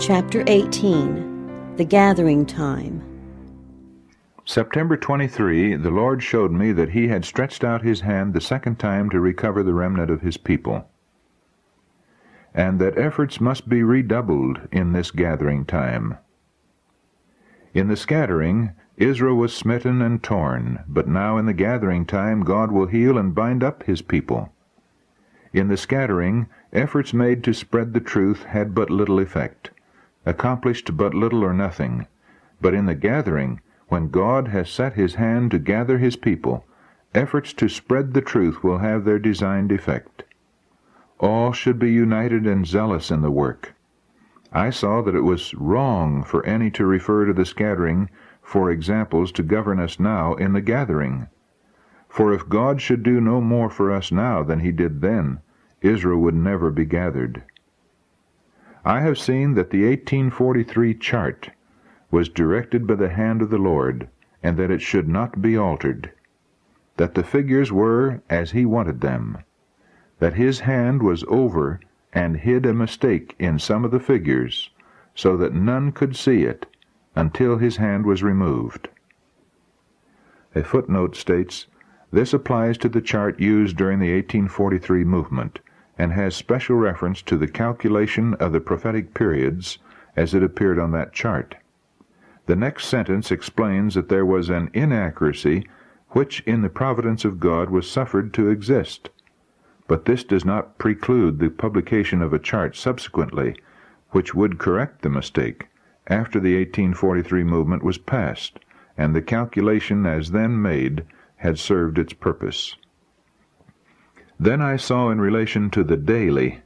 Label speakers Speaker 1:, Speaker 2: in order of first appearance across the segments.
Speaker 1: Chapter 18. The Gathering Time.
Speaker 2: September 23, the Lord showed me that He had stretched out His hand the second time to recover the remnant of His people, and that efforts must be redoubled in this gathering time. In the scattering, Israel was smitten and torn, but now in the gathering time God will heal and bind up His people. In the scattering, efforts made to spread the truth had but little effect, accomplished but little or nothing. But in the gathering, when God has set His hand to gather His people, efforts to spread the truth will have their designed effect. All should be united and zealous in the work. I saw that it was wrong for any to refer to the scattering for examples to govern us now in the gathering. For if God should do no more for us now than He did then, Israel would never be gathered. I have seen that the 1843 chart was directed by the hand of the Lord, and that it should not be altered, that the figures were as He wanted them, that His hand was over and hid a mistake in some of the figures, so that none could see it until His hand was removed. A footnote states, this applies to the chart used during the 1843 movement, and has special reference to the calculation of the prophetic periods as it appeared on that chart. The next sentence explains that there was an inaccuracy which in the providence of God was suffered to exist. But this does not preclude the publication of a chart subsequently, which would correct the mistake after the 1843 movement was passed, and the calculation as then made had served its purpose. Then I saw in relation to the daily,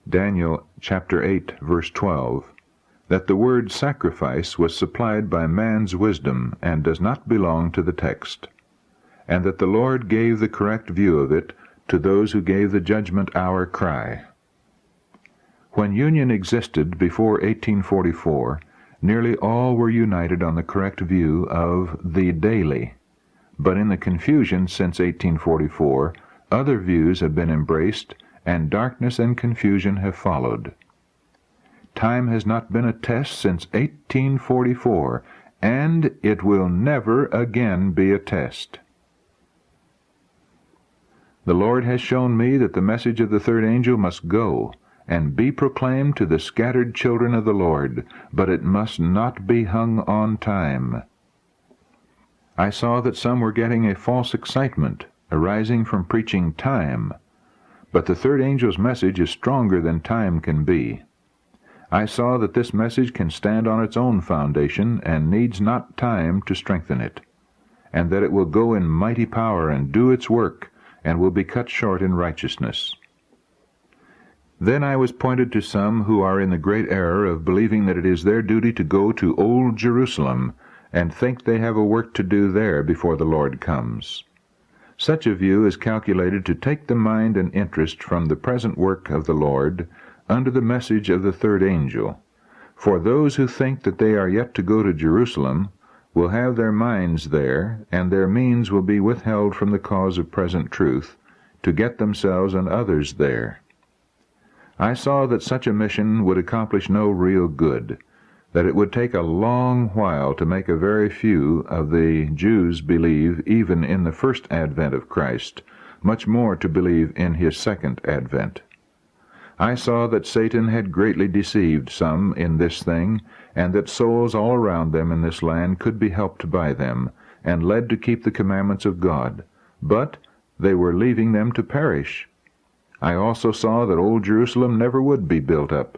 Speaker 2: Daniel chapter 8, verse 12, that the word sacrifice was supplied by man's wisdom and does not belong to the text, and that the Lord gave the correct view of it to those who gave the judgment hour cry. When union existed before 1844, nearly all were united on the correct view of the daily, but in the confusion since 1844, other views have been embraced, and darkness and confusion have followed. Time has not been a test since 1844, and it will never again be a test. The Lord has shown me that the message of the third angel must go and be proclaimed to the scattered children of the Lord, but it must not be hung on time. I saw that some were getting a false excitement arising from preaching time, but the third angel's message is stronger than time can be. I saw that this message can stand on its own foundation and needs not time to strengthen it, and that it will go in mighty power and do its work, and will be cut short in righteousness. Then I was pointed to some who are in the great error of believing that it is their duty to go to Old Jerusalem and think they have a work to do there before the Lord comes. Such a view is calculated to take the mind and interest from the present work of the Lord under the message of the third angel. For those who think that they are yet to go to Jerusalem will have their minds there, and their means will be withheld from the cause of present truth, to get themselves and others there. I saw that such a mission would accomplish no real good, that it would take a long while to make a very few of the Jews believe even in the first advent of Christ, much more to believe in His second advent. I saw that Satan had greatly deceived some in this thing, and that souls all around them in this land could be helped by them, and led to keep the commandments of God, but they were leaving them to perish. I also saw that Old Jerusalem never would be built up,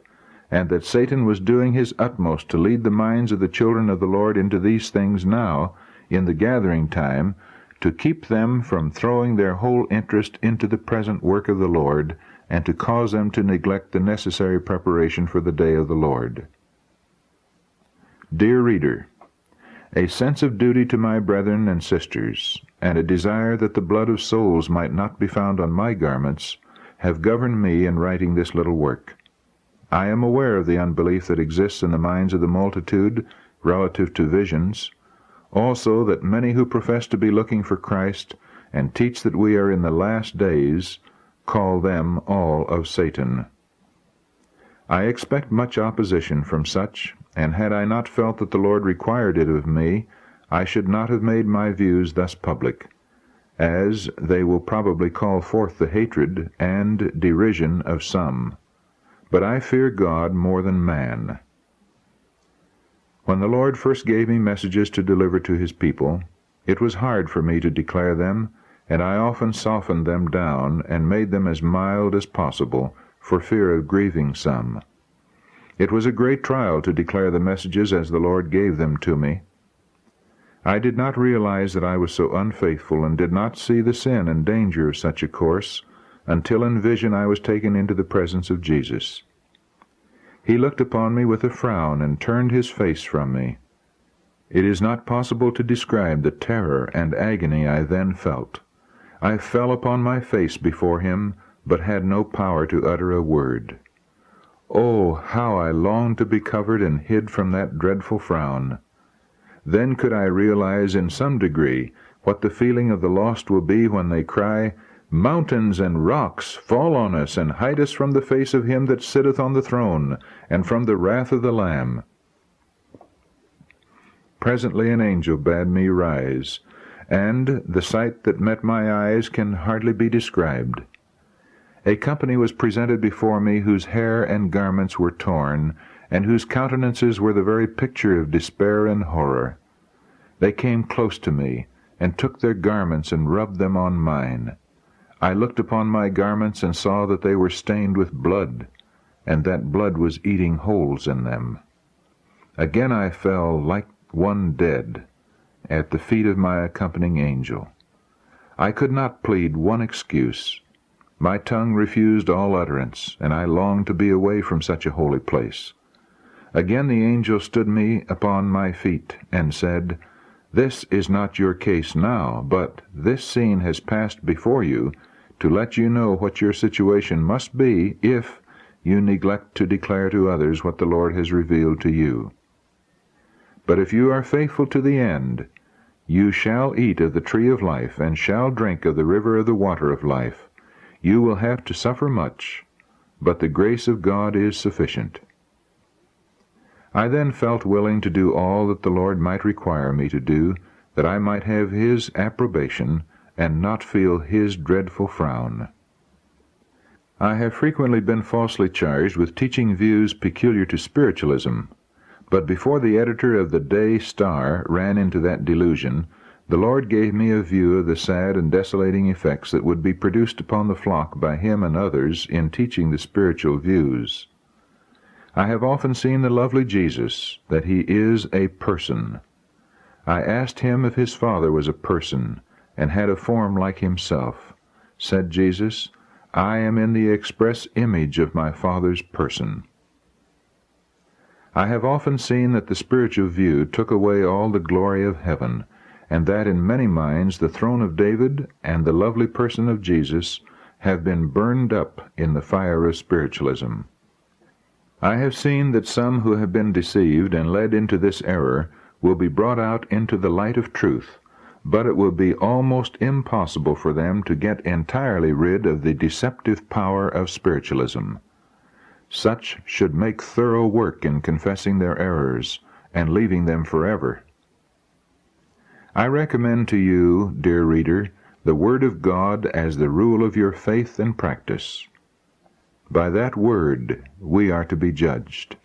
Speaker 2: and that Satan was doing his utmost to lead the minds of the children of the Lord into these things now, in the gathering time, to keep them from throwing their whole interest into the present work of the Lord, and to cause them to neglect the necessary preparation for the day of the Lord. Dear reader, a sense of duty to my brethren and sisters, and a desire that the blood of souls might not be found on my garments, have governed me in writing this little work. I am aware of the unbelief that exists in the minds of the multitude relative to visions, also that many who profess to be looking for Christ and teach that we are in the last days call them all of Satan. I expect much opposition from such, and had I not felt that the Lord required it of me, I should not have made my views thus public, as they will probably call forth the hatred and derision of some. But I fear God more than man. When the Lord first gave me messages to deliver to his people, it was hard for me to declare them, and I often softened them down and made them as mild as possible, for fear of grieving some. It was a great trial to declare the messages as the Lord gave them to me. I did not realize that I was so unfaithful, and did not see the sin and danger of such a course, until in vision I was taken into the presence of Jesus. He looked upon me with a frown, and turned his face from me. It is not possible to describe the terror and agony I then felt. I fell upon my face before him, but had no power to utter a word. Oh, how I longed to be covered and hid from that dreadful frown! Then could I realize in some degree what the feeling of the lost will be when they cry, "Mountains and rocks, fall on us, and hide us from the face of him that sitteth on the throne, and from the wrath of the Lamb." Presently an angel bade me rise, and the sight that met my eyes can hardly be described. A company was presented before me whose hair and garments were torn, and whose countenances were the very picture of despair and horror. They came close to me, and took their garments and rubbed them on mine. I looked upon my garments and saw that they were stained with blood, and that blood was eating holes in them. Again I fell like one dead at the feet of my accompanying angel. I could not plead one excuse. My tongue refused all utterance, and I longed to be away from such a holy place. Again the angel stood me upon my feet, and said, "This is not your case now, but this scene has passed before you, to let you know what your situation must be if you neglect to declare to others what the Lord has revealed to you. But if you are faithful to the end, you shall eat of the tree of life, and shall drink of the river of the water of life. You will have to suffer much, but the grace of God is sufficient." I then felt willing to do all that the Lord might require me to do, that I might have his approbation, and not feel his dreadful frown. I have frequently been falsely charged with teaching views peculiar to spiritualism, but before the editor of the Day Star ran into that delusion, the Lord gave me a view of the sad and desolating effects that would be produced upon the flock by him and others in teaching the spiritual views. I have often seen the lovely Jesus, that he is a person. I asked him if his Father was a person, and had a form like himself. Said Jesus, "I am in the express image of my Father's person." I have often seen that the spiritual view took away all the glory of heaven, and that in many minds the throne of David and the lovely person of Jesus have been burned up in the fire of spiritualism. I have seen that some who have been deceived and led into this error will be brought out into the light of truth, but it will be almost impossible for them to get entirely rid of the deceptive power of spiritualism. Such should make thorough work in confessing their errors and leaving them forever. I recommend to you, dear reader, the Word of God as the rule of your faith and practice. By that Word we are to be judged.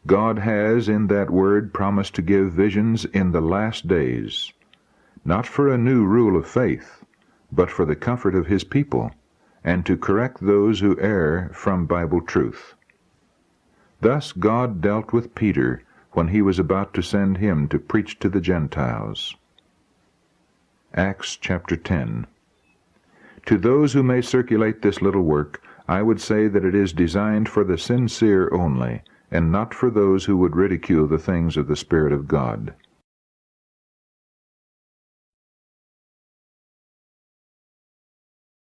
Speaker 2: God has in that Word promised to give visions in the last days, not for a new rule of faith, but for the comfort of his people, and to correct those who err from Bible truth. Thus God dealt with Peter when he was about to send him to preach to the Gentiles. Acts chapter 10. To those who may circulate this little work, I would say that it is designed for the sincere only, and not for those who would ridicule the things of the Spirit of God.